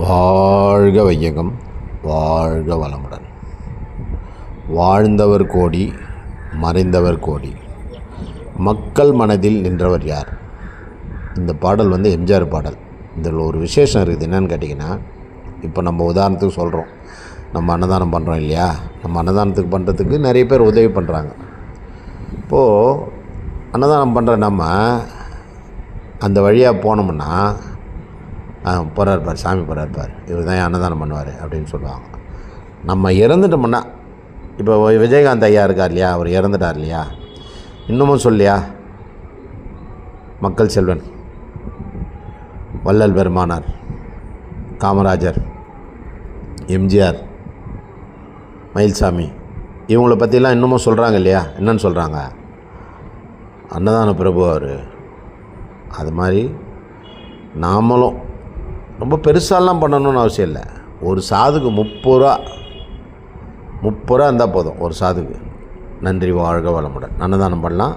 வாழ்க வையகம், வாழ்க வளமுடன். வாழ்ந்தவர் கோடி, மறைந்தவர் கோடி, மக்கள் மனதில் நின்றவர் யார்? இந்த பாடல் எம்ஜிஆர் பாடல். இதில் ஒரு விசேஷம் இருக்குது. என்னென்னு கேட்டிங்கன்னா, இப்போ நம்ம உதாரணத்துக்கு சொல்கிறோம், நம்ம அன்னதானம் பண்ணுறோம் இல்லையா? நம்ம அன்னதானத்துக்கு பண்ணுறதுக்கு நிறைய பேர் உதவி பண்ணுறாங்க. இப்போது அன்னதானம் பண்ணுற நம்ம அந்த வழியாக போனோம்னா, போகிறார் சாமி போகிறார், இவர் தான் அன்னதானம் பண்ணுவார் அப்படின்னு சொல்லுவாங்க. நம்ம இறந்துட்டோம்னா, இப்போ விஜயகாந்த் ஐயா இருக்கார் இல்லையா, அவர் இறந்துட்டார் இல்லையா, இன்னமும் சொல்லியா மக்கள் செல்வன், வள்ளல் பெருமானார், காமராஜர், எம்ஜிஆர், மயில்சாமி, இவங்கள பற்றிலாம் இன்னமும் சொல்கிறாங்க இல்லையா? என்னன்னு சொல்கிறாங்க? அன்னதான பிரபு அவர். அது மாதிரி நாமளும் ரொம்ப பெருசாலாம் பண்ணணும்னு அவசியம் இல்லை. ஒரு சாதுக்கு 30 ரூபா இருந்தால் போதும். ஒரு சாதுக்கு. நன்றி, வாழ்க வளமுடன். அன்னதானம் பண்ணலாம்.